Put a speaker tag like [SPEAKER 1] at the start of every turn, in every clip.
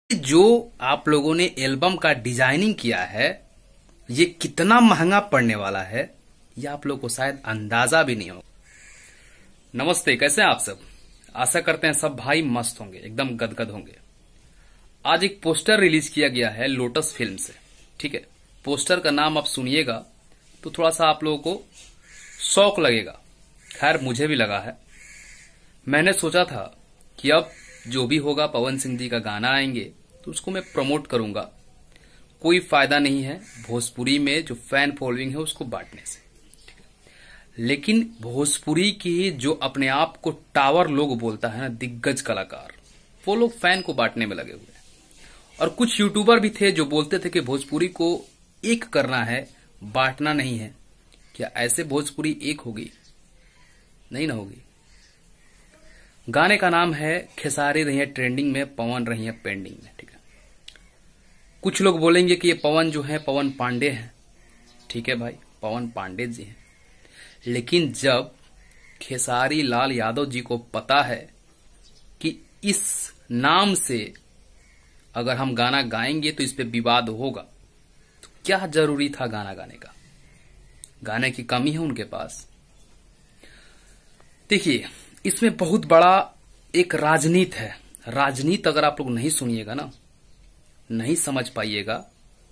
[SPEAKER 1] जो आप लोगों ने एल्बम का डिजाइनिंग किया है ये कितना महंगा पड़ने वाला है ये आप लोगों को शायद अंदाजा भी नहीं होगा। नमस्ते, कैसे हैं आप सब? आशा करते हैं सब भाई मस्त होंगे, एकदम गदगद होंगे। आज एक पोस्टर रिलीज किया गया है लोटस फिल्म से। ठीक है, पोस्टर का नाम आप सुनिएगा तो थोड़ा सा आप लोगों को शौक लगेगा। खैर मुझे भी लगा है। मैंने सोचा था कि अब जो भी होगा पवन सिंह जी का गाना आएंगे तो उसको मैं प्रमोट करूंगा। कोई फायदा नहीं है भोजपुरी में जो फैन फॉलोइंग है उसको बांटने से। लेकिन भोजपुरी की जो अपने आप को टावर लोग बोलता है ना, दिग्गज कलाकार, वो लोग फैन को बांटने में लगे हुए हैं। और कुछ यूट्यूबर भी थे जो बोलते थे कि भोजपुरी को एक करना है, बांटना नहीं है। क्या ऐसे भोजपुरी एक होगी? नहीं ना होगी। गाने का नाम है खेसारी रही है ट्रेंडिंग में, पवन रही है पेंडिंग में। ठीक है, कुछ लोग बोलेंगे कि ये पवन जो है पवन पांडे हैं। ठीक है भाई, पवन पांडे जी हैं। लेकिन जब खेसारी लाल यादव जी को पता है कि इस नाम से अगर हम गाना गाएंगे तो इस पे विवाद होगा, तो क्या जरूरी था गाना गाने का? गाने की कमी है उनके पास। देखिए, इसमें बहुत बड़ा एक राजनीति है। राजनीति अगर आप लोग नहीं सुनिएगा ना, नहीं समझ पाइएगा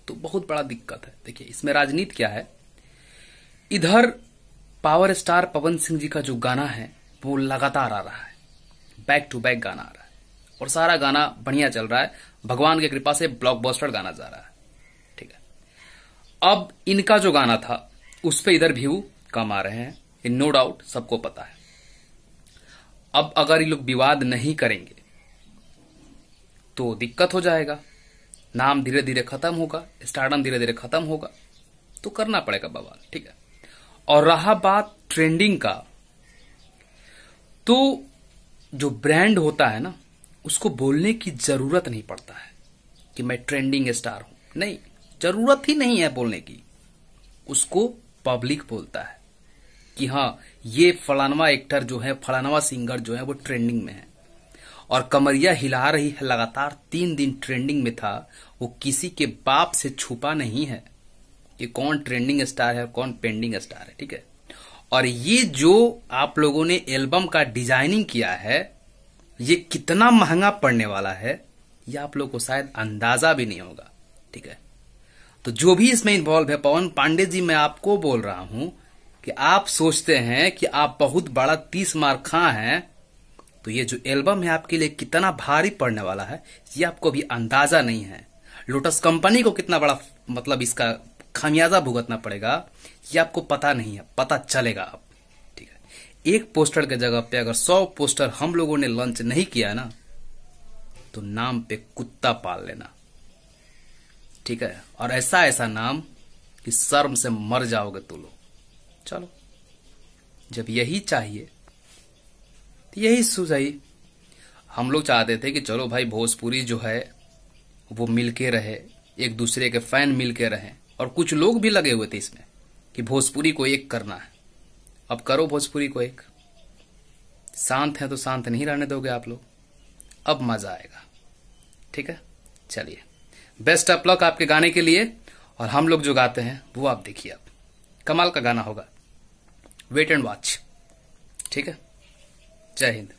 [SPEAKER 1] तो बहुत बड़ा दिक्कत है। देखिए, इसमें राजनीति क्या है। इधर पावर स्टार पवन सिंह जी का जो गाना है वो लगातार आ रहा है, बैक टू बैक गाना आ रहा है और सारा गाना बढ़िया चल रहा है। भगवान की कृपा से ब्लॉकबस्टर गाना जा रहा है। ठीक है, अब इनका जो गाना था उस पे इधर व्यू कम आ रहे हैं, ये नो डाउट सबको पता है। अब अगर ये लोग विवाद नहीं करेंगे तो दिक्कत हो जाएगा। नाम धीरे धीरे खत्म होगा, स्टारडम धीरे धीरे खत्म होगा, तो करना पड़ेगा बवाल। ठीक है, और रहा बात ट्रेंडिंग का, तो जो ब्रांड होता है ना उसको बोलने की जरूरत नहीं पड़ता है कि मैं ट्रेंडिंग स्टार हूं। नहीं, जरूरत ही नहीं है बोलने की। उसको पब्लिक बोलता है कि हाँ, ये फलानवा एक्टर जो है, फलानवा सिंगर जो है वो ट्रेंडिंग में है और कमरिया हिला रही है लगातार, 3 दिन ट्रेंडिंग में था। वो किसी के बाप से छुपा नहीं है कि कौन ट्रेंडिंग स्टार है, कौन पेंडिंग स्टार है। ठीक है, और ये जो आप लोगों ने एल्बम का डिजाइनिंग किया है ये कितना महंगा पड़ने वाला है ये आप लोगों को शायद अंदाजा भी नहीं होगा। ठीक है, तो जो भी इसमें इन्वॉल्व है, पवन पांडे जी, मैं आपको बोल रहा हूं कि आप सोचते हैं कि आप बहुत बड़ा 30 मार खां हैं, तो ये जो एल्बम है आपके लिए कितना भारी पड़ने वाला है ये आपको भी अंदाजा नहीं है। लोटस कंपनी को कितना बड़ा मतलब इसका खामियाजा भुगतना पड़ेगा ये आपको पता नहीं है, पता चलेगा अब। ठीक है, एक पोस्टर के जगह पे अगर 100 पोस्टर हम लोगों ने लॉन्च नहीं किया ना तो नाम पे कुत्ता पाल लेना। ठीक है, और ऐसा ऐसा नाम कि शर्म से मर जाओगे तो लोग। चलो, जब यही चाहिए तो यही सुझाई। हम लोग चाहते थे कि चलो भाई भोजपुरी जो है वो मिलके रहे, एक दूसरे के फैन मिलके रहे, और कुछ लोग भी लगे हुए थे इसमें कि भोजपुरी को एक करना है। अब करो भोजपुरी को एक। शांत है तो शांत नहीं रहने दोगे आप लोग, अब मजा आएगा। ठीक है, चलिए, बेस्ट ऑफ लक आपके गाने के लिए। और हम लोग जो गाते हैं वो आप देखिए, अब कमाल का गाना होगा, वेट एंड वॉच। ठीक है, जय हिंद।